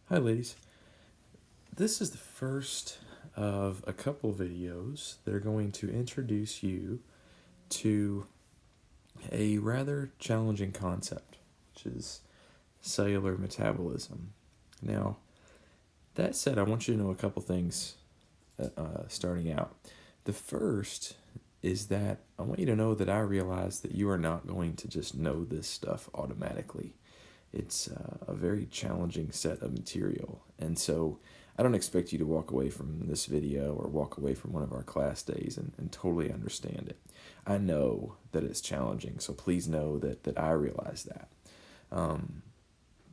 Hi, ladies. This is the first of a couple videos that are going to introduce you to a rather challenging concept, which is cellular metabolism. Now, that said, I want you to know a couple things starting out. The first is that I want you to know that I realize that you are not going to just know this stuff automatically. It's a very challenging set of material. And so I don't expect you to walk away from this video or walk away from one of our class days and totally understand it. I know that it's challenging, so please know that I realize that.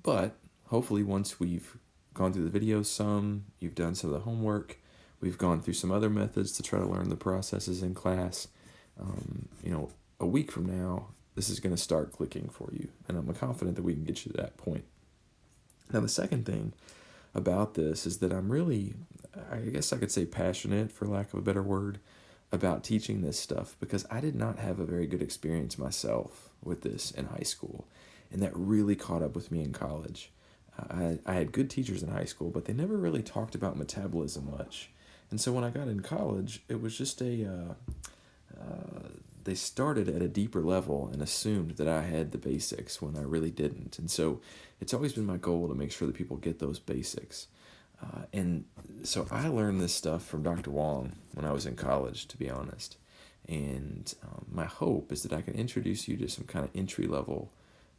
But hopefully once we've gone through the videos some, you've done some of the homework, we've gone through some other methods to try to learn the processes in class, a week from now, this is going to start clicking for you. And I'm confident that we can get you to that point. Now, the second thing about this is that I'm really, I guess I could say passionate, for lack of a better word, about teaching this stuff because I did not have a very good experience myself with this in high school. And that really caught up with me in college. I had good teachers in high school, but they never really talked about metabolism much. And so when I got in college, it was just they started at a deeper level and assumed that I had the basics when I really didn't. And so it's always been my goal to make sure that people get those basics. And so I learned this stuff from Dr. Wong when I was in college, to be honest. And my hope is that I can introduce you to some kind of entry level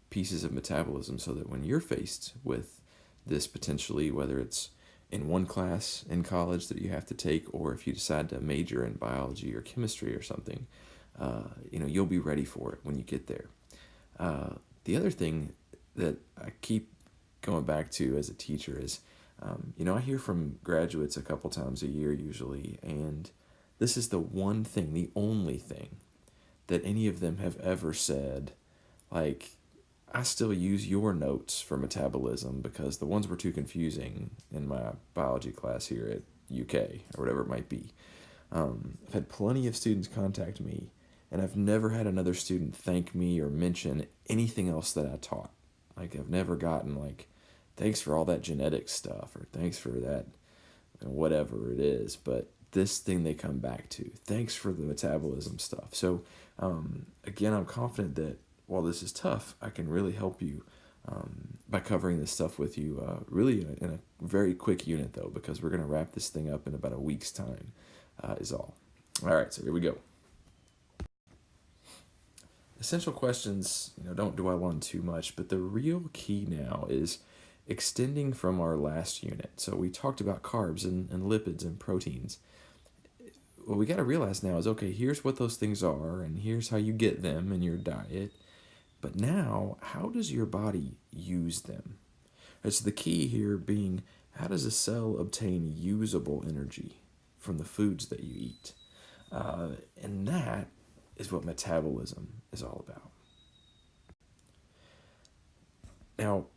pieces of metabolism so that when you're faced with this potentially, whether it's in one class in college that you have to take, or if you decide to major in biology or chemistry or something, you'll be ready for it when you get there. The other thing that I keep going back to as a teacher is, I hear from graduates a couple times a year usually, and this is the one thing, the only thing that any of them have ever said, like, I still use your notes for metabolism because the ones were too confusing in my biology class here at UK or whatever it might be. I've had plenty of students contact me, and I've never had another student thank me or mention anything else that I taught. Like, I've never gotten, like, thanks for all that genetics stuff, or thanks for that, whatever it is. But this thing they come back to, thanks for the metabolism stuff. So, again, I'm confident that while this is tough, I can really help you by covering this stuff with you, really in a very quick unit, though, because we're going to wrap this thing up in about a week's time, is all. All right, so here we go. Essential questions, don't dwell on too much, but the real key now is extending from our last unit. So we talked about carbs and lipids and proteins. What we got to realize now is, okay, here's what those things are, and here's how you get them in your diet. But now, how does your body use them? It's the key here being, how does a cell obtain usable energy from the foods that you eat? And that is what metabolism is all about. Now,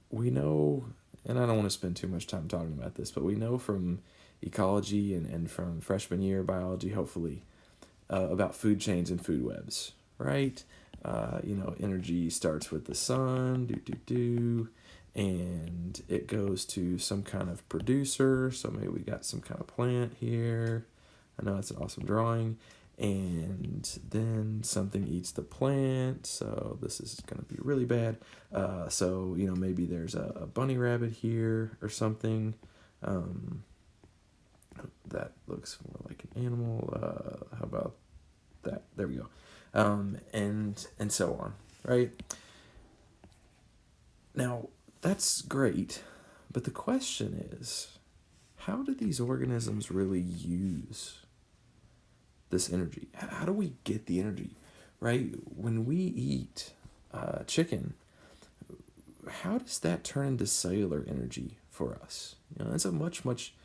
we know, and I don't want to spend too much time talking about this, but we know from ecology and from freshman year biology, hopefully, about food chains and food webs, right? Energy starts with the sun, and it goes to some kind of producer. So maybe we got some kind of plant here. I know it's an awesome drawing. And then something eats the plant, so this is going to be really bad. Maybe there's a bunny rabbit here or something. That looks more like an animal. How about that? There we go. And so on, right? Now, that's great, but the question is, how do these organisms really use this energy? How do we get the energy, right? When we eat chicken, how does that turn into cellular energy for us? It's a much, much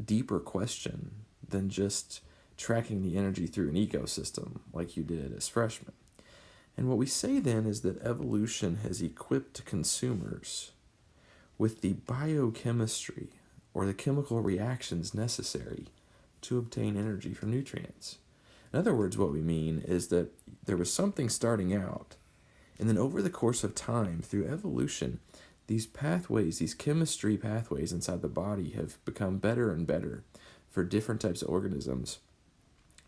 deeper question than just tracking the energy through an ecosystem like you did as freshmen. And what we say then is that evolution has equipped consumers with the biochemistry or the chemical reactions necessary to obtain energy from nutrients. In other words, what we mean is that there was something starting out, and then over the course of time, through evolution, these pathways, these chemistry pathways inside the body have become better and better for different types of organisms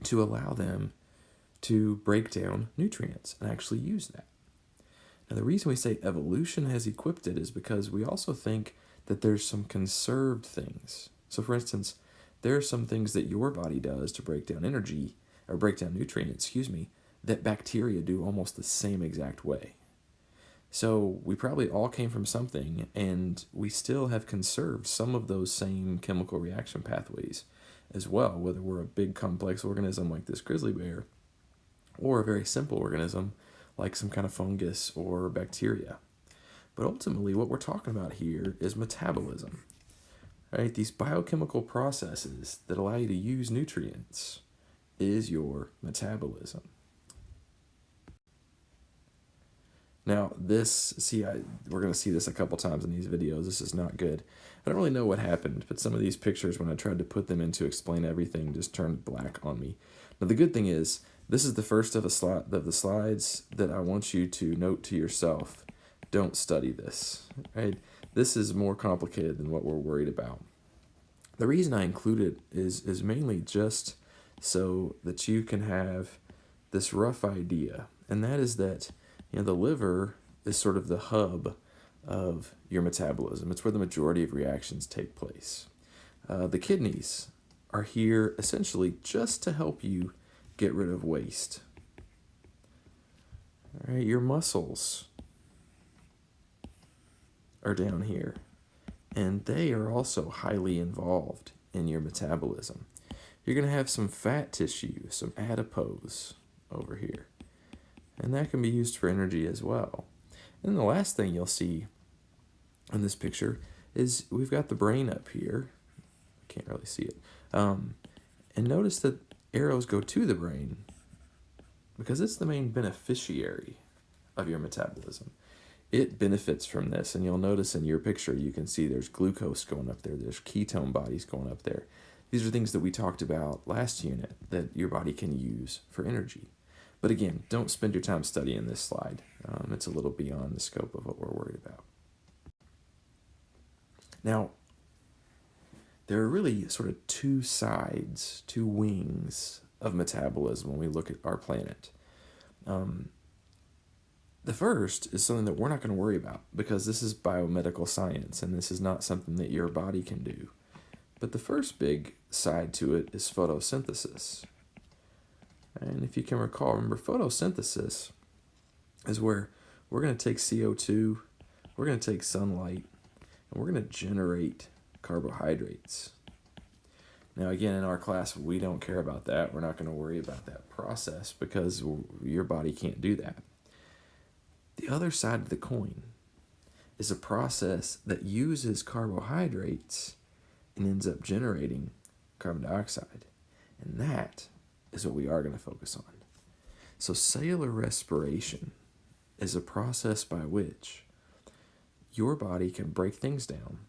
to allow them to break down nutrients and actually use that. Now, the reason we say evolution has equipped it is because we also think that there's some conserved things. So, for instance, there are some things that your body does to break down energy, or break down nutrients, that bacteria do almost the same exact way. So we probably all came from something, and we still have conserved some of those same chemical reaction pathways as well, whether we're a big complex organism like this grizzly bear, or a very simple organism like some kind of fungus or bacteria. But ultimately, what we're talking about here is metabolism, right? These biochemical processes that allow you to use nutrients is your metabolism. Now, we're going to see this a couple times in these videos. This is not good. I don't really know what happened, but some of these pictures, when I tried to put them in to explain everything, just turned black on me. Now, the good thing is, this is the first of the slides that I want you to note to yourself. Don't study this, right? This is more complicated than what we're worried about. The reason I include it is mainly just so that you can have this rough idea, and that is that the liver is sort of the hub of your metabolism. It's where the majority of reactions take place. The kidneys are here essentially just to help you get rid of waste. All right, your muscles are down here, and they are also highly involved in your metabolism. You're going to have some fat tissue, some adipose over here, and that can be used for energy as well. And the last thing you'll see in this picture is we've got the brain up here. I can't really see it. And notice that arrows go to the brain because it's the main beneficiary of your metabolism. It benefits from this, and you'll notice in your picture, you can see there's glucose going up there. There's ketone bodies going up there. These are things that we talked about last unit that your body can use for energy. But again, don't spend your time studying this slide. It's a little beyond the scope of what we're worried about. Now, there are really sort of two sides, two wings of metabolism when we look at our planet. The first is something that we're not going to worry about because this is biomedical science and this is not something that your body can do. But the first big side to it is photosynthesis. And if you can recall, remember, photosynthesis is where we're going to take CO2, we're going to take sunlight, and we're going to generate carbohydrates. Now, again, in our class, we don't care about that. We're not going to worry about that process because your body can't do that. The other side of the coin is a process that uses carbohydrates and ends up generating carbon dioxide. And that is what we are going to focus on. So cellular respiration is a process by which your body can break things down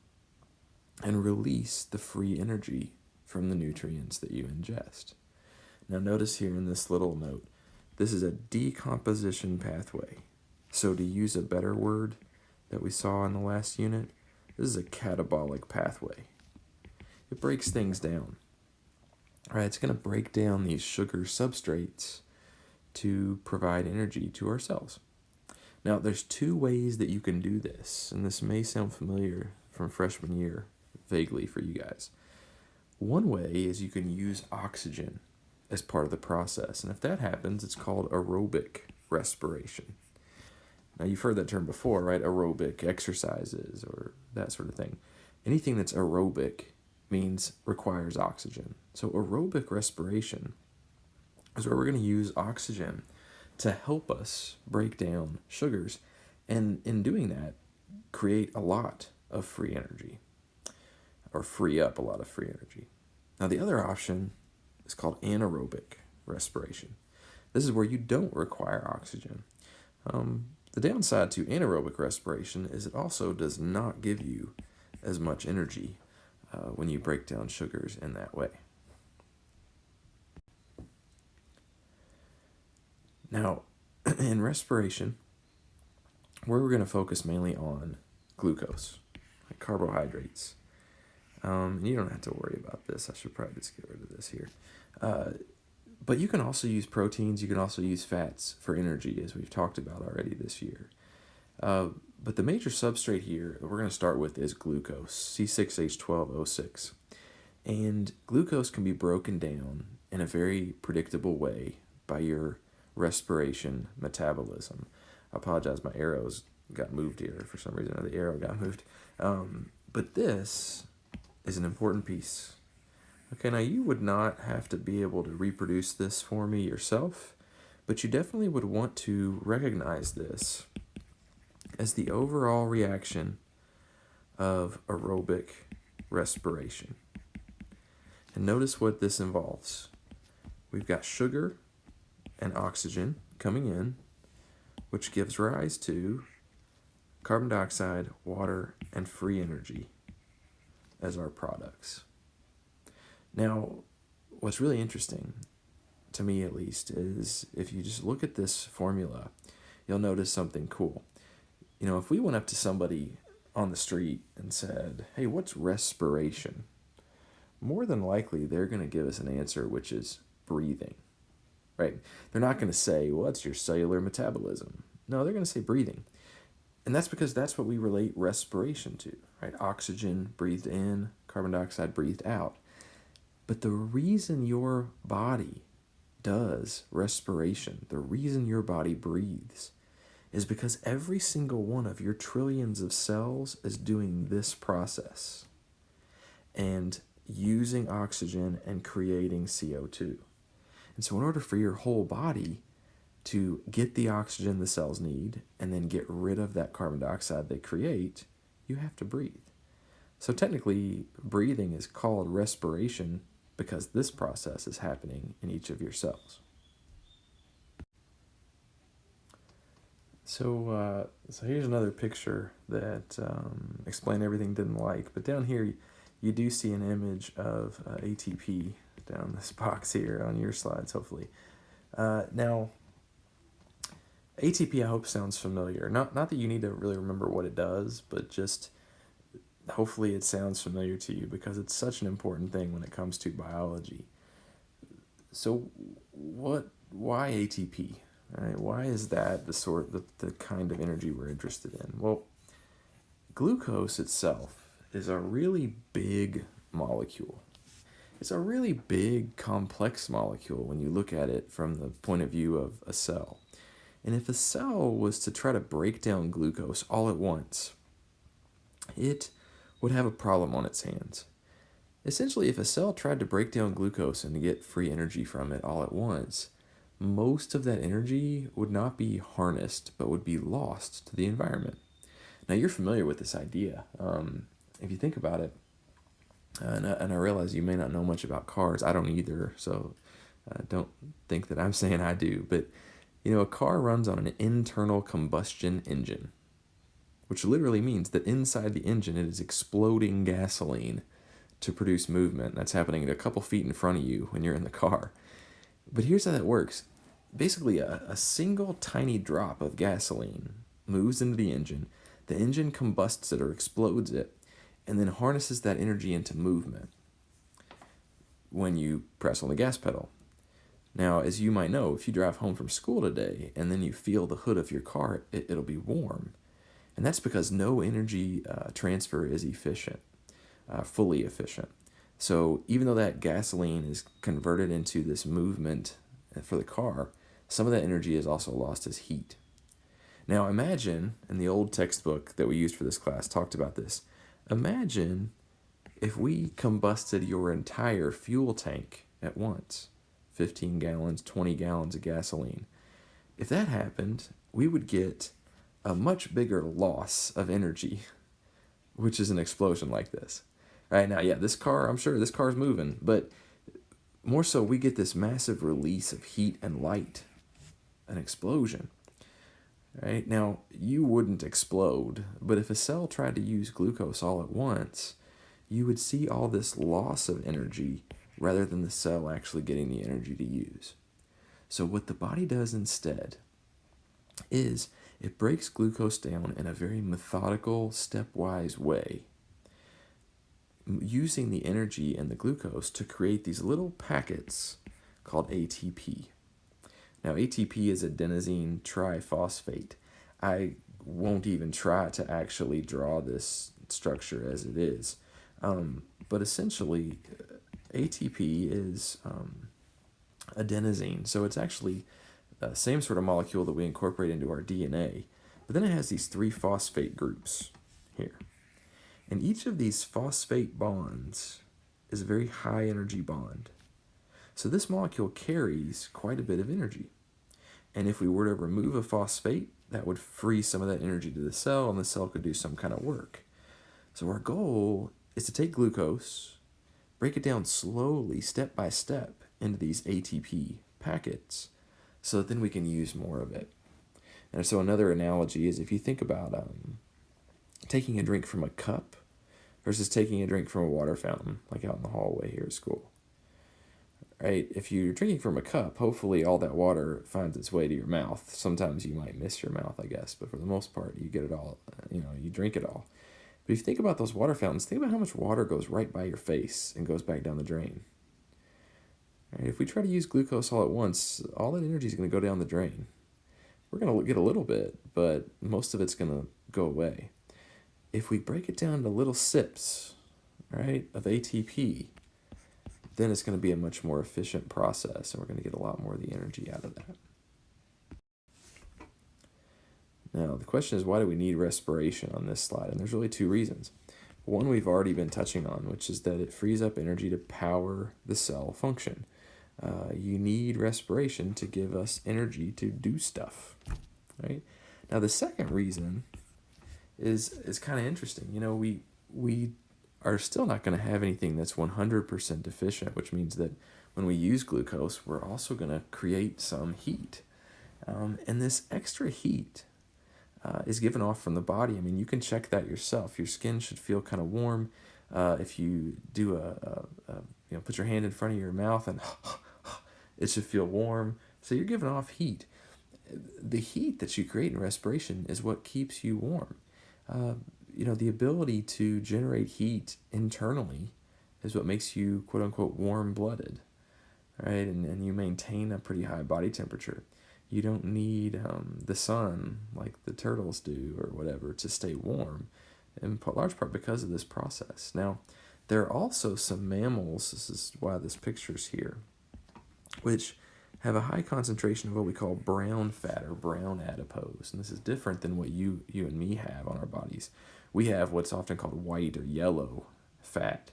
and release the free energy from the nutrients that you ingest. Now notice here in this little note, this is a decomposition pathway. So to use a better word that we saw in the last unit, this is a catabolic pathway. It breaks things down. All right, it's going to break down these sugar substrates to provide energy to our cells. Now, there's two ways that you can do this, and this may sound familiar from freshman year, vaguely for you guys. One way is you can use oxygen as part of the process, and if that happens, it's called aerobic respiration. Now, you've heard that term before, right? Aerobic exercises or that sort of thing. Anything that's aerobic requires oxygen. So aerobic respiration is where we're going to use oxygen to help us break down sugars, and in doing that, create a lot of free energy, or free up a lot of free energy. Now, the other option is called anaerobic respiration. This is where you don't require oxygen. The downside to anaerobic respiration is it also does not give you as much energy when you break down sugars in that way. Now, in respiration, where we're going to focus mainly on glucose, like carbohydrates. You don't have to worry about this. I should probably just get rid of this here. Uh, but you can also use proteins. You can also use fats for energy, as we've talked about already this year. Uh, but the major substrate here that we're going to start with is glucose, C6H12O6. And glucose can be broken down in a very predictable way by your respiration metabolism. I apologize, my arrows got moved here for some reason, or the arrow got moved. But this is an important piece. Okay, now you would not have to be able to reproduce this for me yourself, but you definitely would want to recognize this as the overall reaction of aerobic respiration. And notice what this involves. We've got sugar and oxygen coming in, which gives rise to carbon dioxide, water, and free energy as our products. Now, what's really interesting, to me at least, is if you just look at this formula, you'll notice something cool. You know, if we went up to somebody on the street and said, hey, what's respiration? More than likely, they're going to give us an answer, which is breathing, right? They're not going to say, what's your cellular metabolism? No, they're going to say breathing. And that's because that's what we relate respiration to, right? Oxygen breathed in, carbon dioxide breathed out. But the reason your body does respiration, the reason your body breathes, is because every single one of your trillions of cells is doing this process and using oxygen and creating CO2. And so in order for your whole body to get the oxygen the cells need and then get rid of that carbon dioxide they create, you have to breathe. So technically, breathing is called respiration because this process is happening in each of your cells. So here's another picture that explain everything didn't like. But down here, you do see an image of ATP down this box here on your slides, hopefully. Now, ATP I hope sounds familiar. Not that you need to really remember what it does, but just hopefully it sounds familiar to you because it's such an important thing when it comes to biology. So why ATP? Right? Why is that the kind of energy we're interested in? Well, glucose itself is a really big molecule. It's a really big, complex molecule when you look at it from the point of view of a cell. And if a cell was to try to break down glucose all at once, it would have a problem on its hands. Essentially, if a cell tried to break down glucose and to get free energy from it all at once, most of that energy would not be harnessed, but would be lost to the environment. Now, you're familiar with this idea. If you think about it, and I realize you may not know much about cars. I don't either, so don't think that I'm saying I do. But, you know, a car runs on an internal combustion engine, which literally means that inside the engine it is exploding gasoline to produce movement. That's happening a couple feet in front of you when you're in the car. But here's how that works. Basically, a single tiny drop of gasoline moves into the engine combusts it or explodes it, and then harnesses that energy into movement when you press on the gas pedal. Now, as you might know, if you drive home from school today and then you feel the hood of your car, it'll be warm. And that's because no energy transfer is efficient, fully efficient. So even though that gasoline is converted into this movement for the car, some of that energy is also lost as heat. Now imagine, in the old textbook that we used for this class talked about this, imagine if we combusted your entire fuel tank at once, 15 gallons, 20 gallons of gasoline. If that happened, we would get a much bigger loss of energy, which is an explosion like this. All right, now, yeah, this car, I'm sure this car's moving, but more so we get this massive release of heat and light, an explosion. Right? Now, you wouldn't explode, but if a cell tried to use glucose all at once, you would see all this loss of energy rather than the cell actually getting the energy to use. So what the body does instead is it breaks glucose down in a very methodical, stepwise way, using the energy and the glucose to create these little packets called ATP. Now, ATP is adenosine triphosphate. I won't even try to actually draw this structure as it is. But essentially, ATP is adenosine. So it's actually the same sort of molecule that we incorporate into our DNA. But then it has these 3 phosphate groups here. And each of these phosphate bonds is a very high energy bond. So this molecule carries quite a bit of energy. And if we were to remove a phosphate, that would free some of that energy to the cell, and the cell could do some kind of work. So our goal is to take glucose, break it down slowly, step by step, into these ATP packets, so that then we can use more of it. And so another analogy is if you think about taking a drink from a cup versus taking a drink from a water fountain, like out in the hallway here at school. Right? If you're drinking from a cup, hopefully all that water finds its way to your mouth. Sometimes you might miss your mouth, I guess, but for the most part, you get it all, you drink it all. But if you think about those water fountains, think about how much water goes right by your face and goes back down the drain. Right? If we try to use glucose all at once, all that energy is going to go down the drain. We're going to get a little bit, but most of it's going to go away. If we break it down to little sips, right, of ATP, then it's going to be a much more efficient process, and we're going to get a lot more of the energy out of that. Now, the question is, why do we need respiration on this slide? And there's really 2 reasons. One we've already been touching on, which is that it frees up energy to power the cell function. You need respiration to give us energy to do stuff, right? Now, the second reason is kind of interesting. We are still not going to have anything that's 100% efficient, which means that when we use glucose, we're also going to create some heat. And this extra heat is given off from the body. I mean, you can check that yourself. Your skin should feel kind of warm. If you do put your hand in front of your mouth and it should feel warm. So you're giving off heat. The heat that you create in respiration is what keeps you warm. The ability to generate heat internally is what makes you, quote unquote, warm-blooded, right? And you maintain a pretty high body temperature. You don't need the sun like the turtles do or whatever to stay warm, in large part because of this process. Now, there are also some mammals, this is why this picture's here, which have a high concentration of what we call brown fat or brown adipose. And this is different than what you and me have on our bodies. We have what's often called white or yellow fat.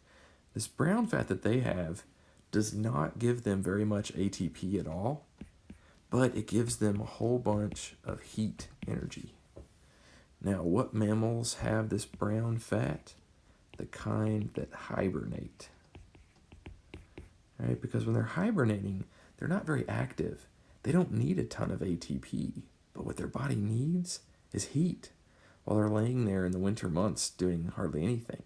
This brown fat that they have does not give them very much ATP at all, but it gives them a whole bunch of heat energy. Now, what mammals have this brown fat? The kind that hibernate. Right? Because when they're hibernating, they're not very active. They don't need a ton of ATP, but what their body needs is heat while they're laying there in the winter months doing hardly anything.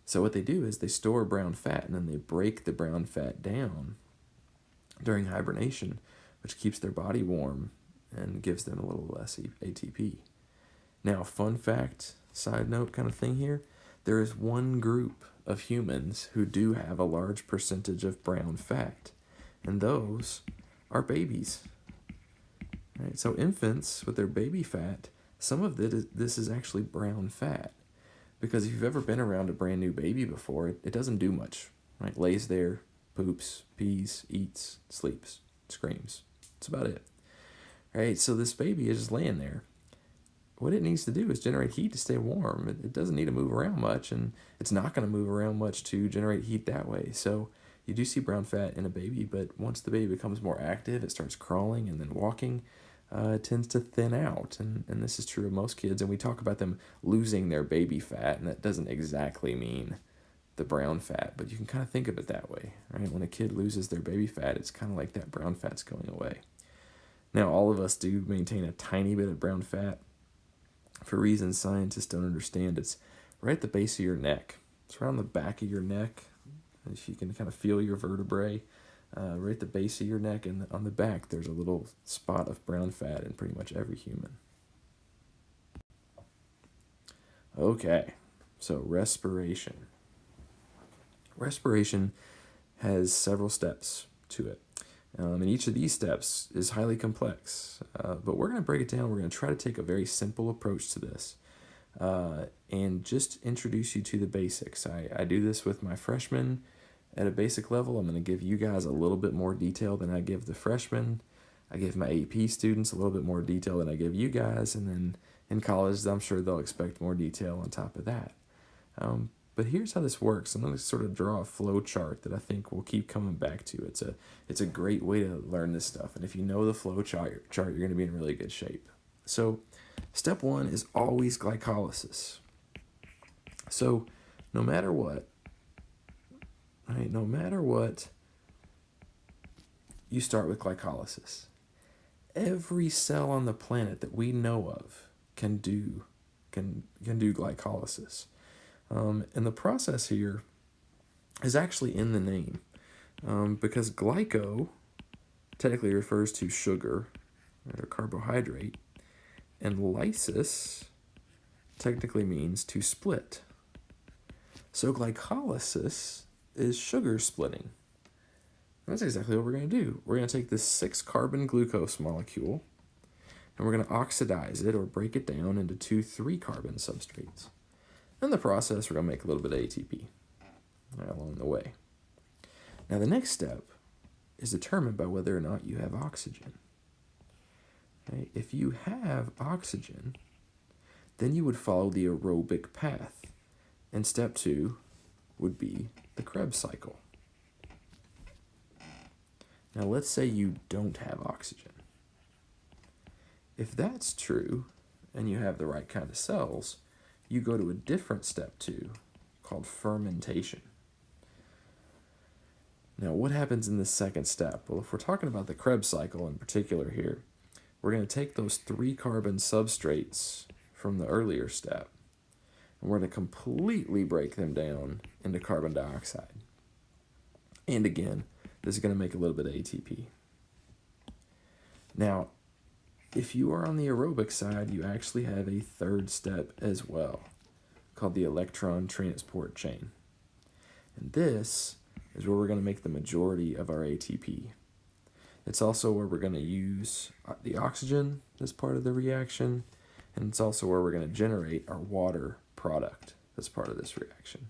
So what they do is they store brown fat and then they break the brown fat down during hibernation, which keeps their body warm and gives them a little less ATP. Now, fun fact, side note kind of thing here, there is one group of humans who do have a large percentage of brown fat, and those are babies. Right? So infants with their baby fat, some of this is actually brown fat, because if you've ever been around a brand new baby before, it doesn't do much. Right? Lays there, poops, pees, eats, sleeps, screams. That's about it. Right? So this baby is just laying there. What it needs to do is generate heat to stay warm. It doesn't need to move around much, and it's not going to move around much to generate heat that way. So you do see brown fat in a baby, but once the baby becomes more active, it starts crawling and then walking, it tends to thin out. And this is true of most kids. And we talk about them losing their baby fat, and that doesn't exactly mean the brown fat, but you can kind of think of it that way, right? When a kid loses their baby fat, it's kind of like that brown fat's going away. Now, all of us do maintain a tiny bit of brown fat. For reasons scientists don't understand, it's right at the base of your neck. It's around the back of your neck. If you can kind of feel your vertebrae, right at the base of your neck, and on the back, there's a little spot of brown fat in pretty much every human. Okay, so respiration. Respiration has several steps to it. And each of these steps is highly complex. But we're going to break it down. We're going to try to take a very simple approach to this and just introduce you to the basics. I do this with my freshmen at a basic level. I'm going to give you guys a little bit more detail than I give the freshmen. I give my AP students a little bit more detail than I give you guys. And then in college, I'm sure they'll expect more detail on top of that. But here's how this works. I'm going to sort of draw a flow chart that I think we'll keep coming back to. It's a great way to learn this stuff. And if you know the flow chart, you're going to be in really good shape. So step one is always glycolysis. So no matter what, right, no matter what, you start with glycolysis. Every cell on the planet that we know of can do glycolysis. And the process here is actually in the name, because glyco technically refers to sugar or carbohydrate, and lysis technically means to split. So glycolysis is sugar splitting. And that's exactly what we're going to do. We're going to take this 6-carbon glucose molecule, and we're going to oxidize it or break it down into 2 3-carbon substrates. In the process, we're going to make a little bit of ATP along the way. Now, the next step is determined by whether or not you have oxygen. Okay? If you have oxygen, then you would follow the aerobic path. And step 2 would be the Krebs cycle. Now, let's say you don't have oxygen. If that's true, and you have the right kind of cells, you go to a different step 2 called fermentation. Now, what happens in this second step? Well, if we're talking about the Krebs cycle in particular here, we're going to take those 3-carbon substrates from the earlier step, and we're going to completely break them down into carbon dioxide. And again, this is going to make a little bit of ATP. Now, if you are on the aerobic side, you actually have a third step as well, called the electron transport chain. And this is where we're going to make the majority of our ATP. It's also where we're going to use the oxygen as part of the reaction, and it's also where we're going to generate our water product as part of this reaction.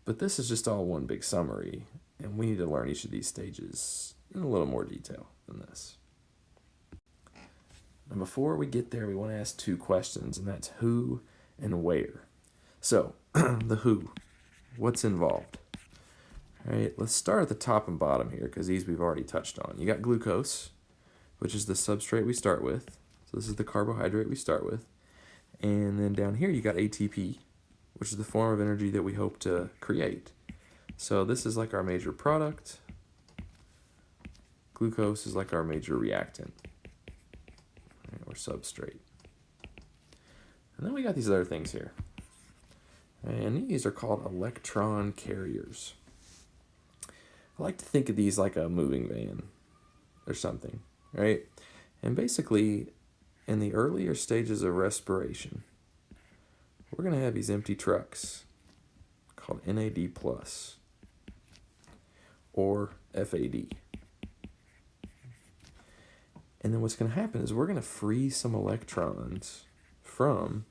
But this is just all one big summary, and we need to learn each of these stages in a little more detail than this. Now, before we get there, we want to ask 2 questions, and that's who and where. So, the who. What's involved? All right, let's start at the top and bottom here, because these we've already touched on. You got glucose, which is the substrate we start with. So this is the carbohydrate we start with. And then down here you got ATP, which is the form of energy that we hope to create. So this is like our major product. Glucose is like our major reactant, right, or substrate. And then we got these other things here. And these are called electron carriers. I like to think of these like a moving van or something, right? And basically, in the earlier stages of respiration, we're going to have these empty trucks called NAD+, or FAD. And then what's going to happen is we're going to free some electrons from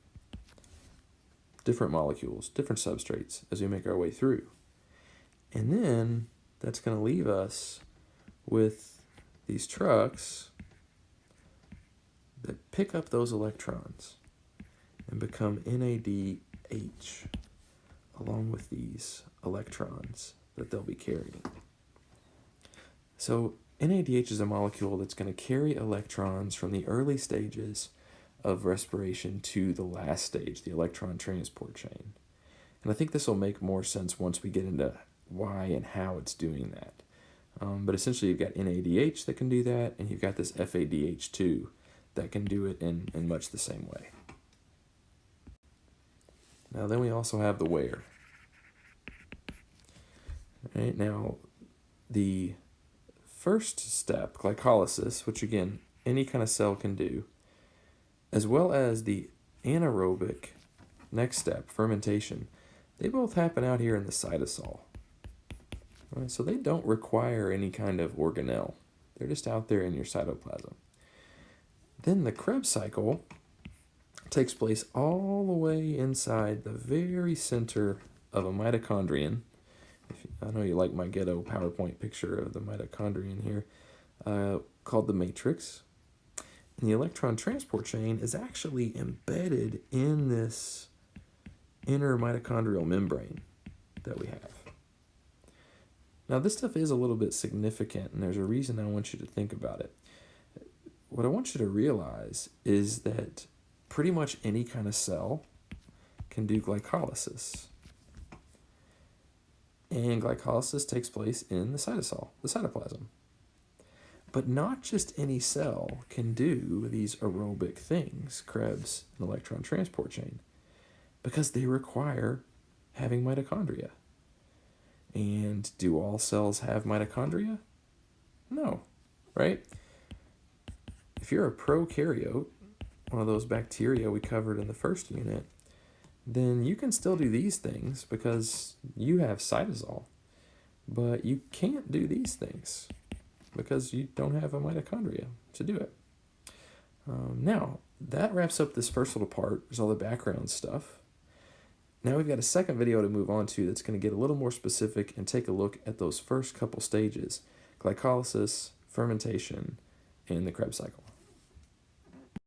different molecules, different substrates, as we make our way through. And then that's going to leave us with these trucks that pick up those electrons and become NADH along with these electrons that they'll be carrying. So NADH is a molecule that's going to carry electrons from the early stages of respiration to the last stage, the electron transport chain. And I think this will make more sense once we get into why and how it's doing that. But essentially you've got NADH that can do that, and you've got this FADH2 that can do it in much the same way. Now then we also have the where. Right, now the first step, glycolysis, which again any kind of cell can do, as well as the anaerobic next step, fermentation, they both happen out here in the cytosol. Right? So they don't require any kind of organelle. They're just out there in your cytoplasm. Then the Krebs cycle takes place all the way inside the very center of a mitochondrion. I know you like my ghetto PowerPoint picture of the mitochondrion here, called the matrix. And the electron transport chain is actually embedded in this inner mitochondrial membrane that we have. Now, this stuff is a little bit significant, and there's a reason I want you to think about it. What I want you to realize is that pretty much any kind of cell can do glycolysis. And glycolysis takes place in the cytosol, the cytoplasm. But not just any cell can do these aerobic things, Krebs and electron transport chain, because they require having mitochondria. And do all cells have mitochondria? No, right? If you're a prokaryote, one of those bacteria we covered in the first unit, then you can still do these things because you have cytosol, but you can't do these things because you don't have a mitochondria to do it. Now, that wraps up this first little part. There's all the background stuff. Now we've got a second video to move on to that's going to get a little more specific and take a look at those first couple stages: glycolysis, fermentation, and the Krebs cycle.